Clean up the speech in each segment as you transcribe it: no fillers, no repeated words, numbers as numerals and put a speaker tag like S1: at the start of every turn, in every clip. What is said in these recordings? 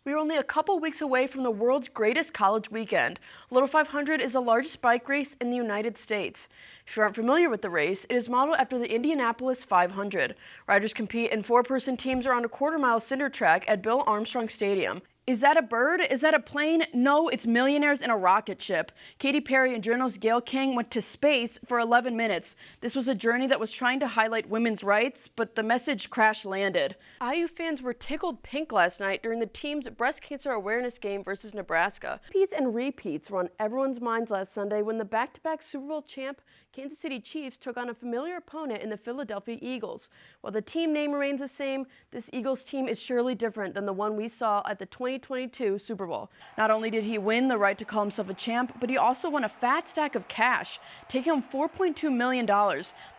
S1: We are only a couple weeks away from the world's greatest college weekend. Little 500 is the largest bike race in the United States. If you aren't familiar with the race, it is modeled after the Indianapolis 500. Riders compete in four-person teams around a quarter-mile cinder track at Bill Armstrong Stadium. Is that a bird? Is that a plane? No, it's millionaires in a rocket ship. Katy Perry and journalist Gayle King went to space for 11 minutes. This was a journey that was trying to highlight women's rights, but the message crash landed. IU fans were tickled pink last night during the team's breast cancer awareness game versus Nebraska. Repeats and repeats were on everyone's minds last Sunday when the back-to-back Super Bowl champ Kansas City Chiefs took on a familiar opponent in the Philadelphia Eagles. While the team name remains the same, this Eagles team is surely different than the one we saw at the 2022 Super Bowl. Not only did he win the right to call himself a champ, but he also won a fat stack of cash, taking home $4.2 million.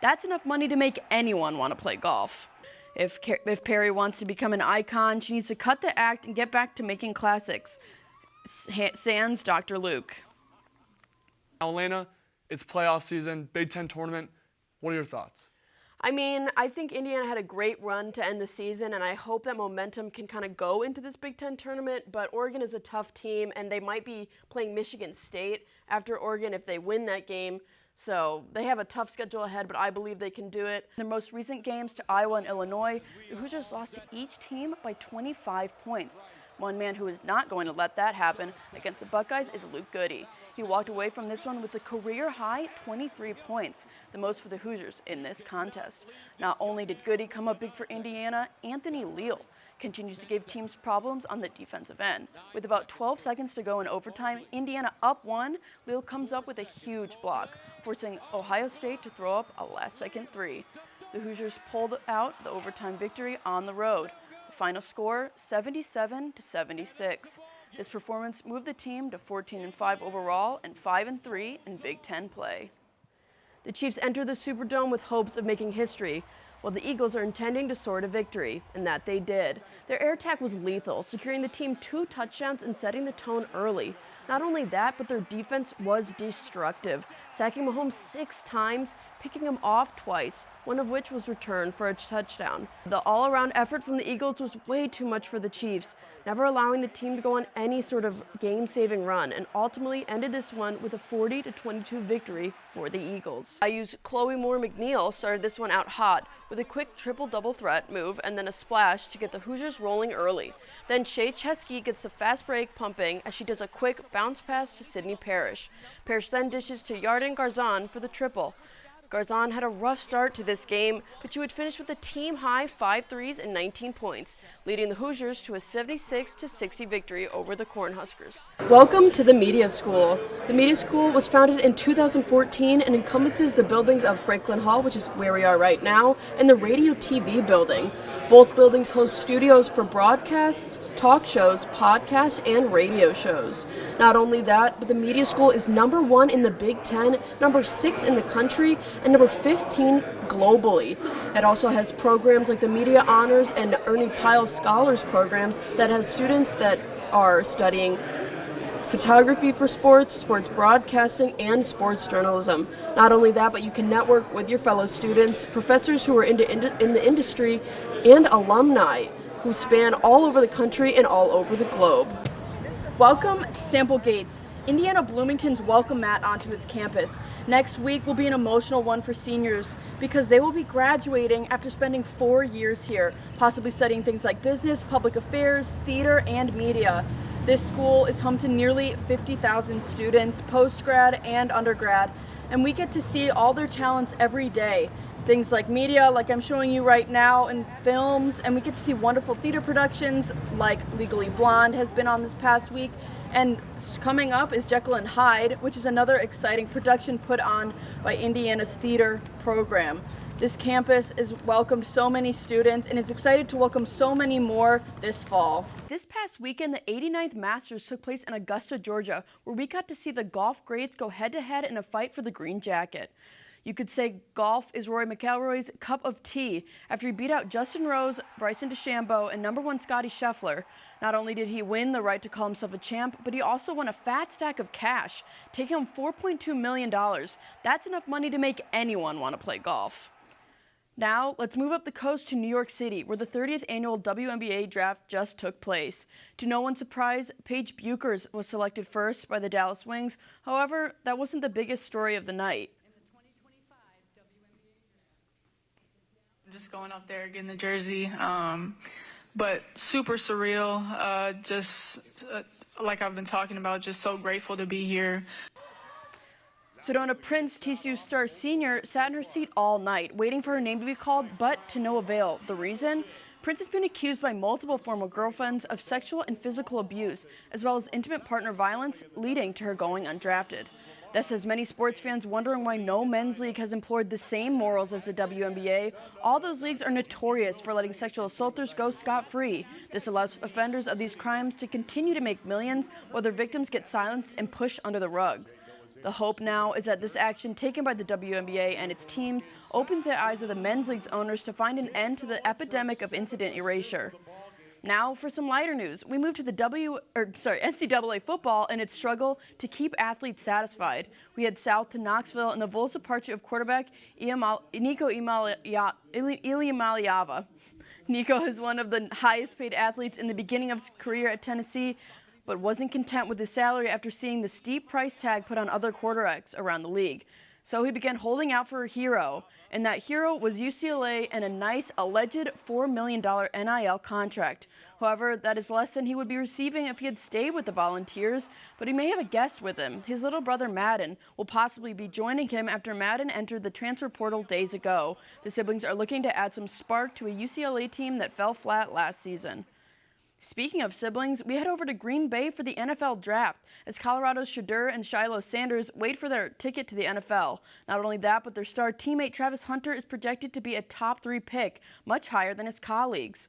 S1: That's enough money to make anyone want to play golf. If Perry wants to become an icon, she needs to cut the act and get back to making classics. Sans Dr. Luke.
S2: Elena, it's playoff season, Big Ten tournament. What are your thoughts?
S1: I think Indiana had a great run to end the season, and I hope that momentum can kind of go into this Big Ten tournament, but Oregon is a tough team, and they might be playing Michigan State after Oregon if they win that game. So they have a tough schedule ahead, but I believe they can do it. In their most recent games to Iowa and Illinois, the Hoosiers lost to each team by 25 points. One man who is not going to let that happen against the Buckeyes is Luke Goody. He walked away from this one with a career-high 23 points, the most for the Hoosiers in this contest. Not only did Goody come up big for Indiana, Anthony Leal continues to give teams problems on the defensive end. With about 12 seconds to go in overtime, Indiana up one. Leal comes up with a huge block, forcing Ohio State to throw up a last-second three. The Hoosiers pulled out the overtime victory on the road. The final score, 77-76. This performance moved the team to 14-5 overall and 5-3 in Big Ten play. The Chiefs enter the Superdome with hopes of making history, while the Eagles are intending to soar to victory, and that they did. Their air attack was lethal, securing the team 2 touchdowns and setting the tone early. Not only that, but their defense was destructive, sacking Mahomes 6 times, picking him off twice, one of which was returned for a touchdown. The all-around effort from the Eagles was way too much for the Chiefs, never allowing the team to go on any sort of game-saving run, and ultimately ended this one with a 40-22 victory for the Eagles. IU's Chloe Moore-McNeil started this one out hot with a quick triple-double threat move and then a splash to get the Hoosiers rolling early. Then Shea Chesky gets the fast break pumping as she does a quick bounce pass to Sydney Parrish. Parrish then dishes to Yarden Garzon for the triple. Garzon had a rough start to this game, but she would finish with a team-high 5 threes and 19 points, leading the Hoosiers to a 76-60 victory over the Cornhuskers. Welcome to the Media School. The Media School was founded in 2014 and encompasses the buildings of Franklin Hall, which is where we are right now, and the Radio TV building. Both buildings host studios for broadcasts, talk shows, podcasts, and radio shows. Not only that, but the Media School is #1 in the Big Ten, #6 in the country, and #15 globally. It also has programs like the Media Honors and Ernie Pyle Scholars programs that has students that are studying photography for sports, sports broadcasting, and sports journalism. Not only that, but you can network with your fellow students, professors who are in the industry, and alumni who span all over the country and all over the globe. Welcome to Sample Gates, Indiana Bloomington's welcome mat onto its campus. Next week will be an emotional one for seniors because they will be graduating after spending 4 years here, possibly studying things like business, public affairs, theater, and media. This school is home to nearly 50,000 students, post-grad and undergrad, and we get to see all their talents every day. Things like media, like I'm showing you right now, and films, and we get to see wonderful theater productions like Legally Blonde has been on this past week. And coming up is Jekyll and Hyde, which is another exciting production put on by Indiana's theater program. This campus has welcomed so many students and is excited to welcome so many more this fall. This past weekend, the 89th Masters took place in Augusta, Georgia, where we got to see the golf greats go head-to-head in a fight for the green jacket. You could say golf is Rory McIlroy's cup of tea after he beat out Justin Rose, Bryson DeChambeau, and #1 Scottie Scheffler. Not only did he win the right to call himself a champ, but he also won a fat stack of cash, taking home $4.2 million. That's enough money to make anyone want to play golf. Now, let's move up the coast to New York City, where the 30th annual WNBA draft just took place. To no one's surprise, Paige Bueckers was selected first by the Dallas Wings. However, that wasn't the biggest story of the night.
S3: Just going up there, getting the jersey, but super surreal. Like I've been talking about, just so grateful to be here.
S1: Sedona Prince, TCU star senior, sat in her seat all night, waiting for her name to be called, but to no avail. The reason? Prince has been accused by multiple former girlfriends of sexual and physical abuse, as well as intimate partner violence, leading to her going undrafted. This has many sports fans wondering why no men's league has employed the same morals as the WNBA. All those leagues are notorious for letting sexual assaulters go scot-free. This allows offenders of these crimes to continue to make millions while their victims get silenced and pushed under the rug. The hope now is that this action taken by the WNBA and its teams opens the eyes of the men's league's owners to find an end to the epidemic of incident erasure. Now for some lighter news. We move to the NCAA football and its struggle to keep athletes satisfied. We head south to Knoxville and the Vols' departure of quarterback Nico Iamaleava. Nico is one of the highest paid athletes in the beginning of his career at Tennessee, but wasn't content with his salary after seeing the steep price tag put on other quarterbacks around the league. So he began holding out for a hero, and that hero was UCLA and a nice alleged $4 million NIL contract. However, that is less than he would be receiving if he had stayed with the Volunteers, but he may have a guest with him. His little brother Madden will possibly be joining him after Madden entered the transfer portal days ago. The siblings are looking to add some spark to a UCLA team that fell flat last season. Speaking of siblings, we head over to Green Bay for the NFL draft as Colorado's Shedeur and Shiloh Sanders wait for their ticket to the NFL. Not only that, but their star teammate Travis Hunter is projected to be a top 3 pick, much higher than his colleagues.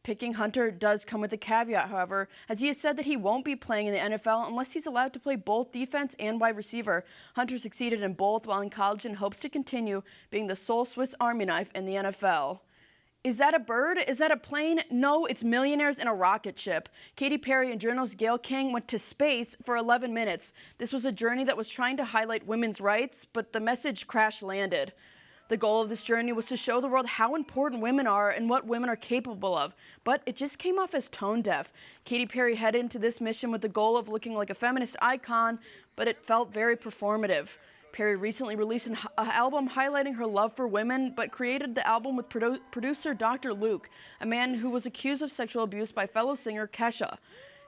S1: Picking Hunter does come with a caveat, however, as he has said that he won't be playing in the NFL unless he's allowed to play both defense and wide receiver. Hunter succeeded in both while in college and hopes to continue being the sole Swiss Army knife in the NFL. Is that a bird? Is that a plane? No, it's millionaires in a rocket ship. Katy Perry and journalist Gayle King went to space for 11 minutes. This was a journey that was trying to highlight women's rights, but the message crash landed. The goal of this journey was to show the world how important women are and what women are capable of, but it just came off as tone deaf. Katy Perry headed into this mission with the goal of looking like a feminist icon, but it felt very performative. Perry recently released an album highlighting her love for women, but created the album with producer Dr. Luke, a man who was accused of sexual abuse by fellow singer Kesha.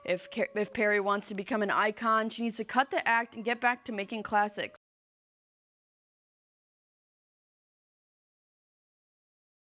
S1: If Perry wants to become an icon, she needs to cut the act and get back to making classics.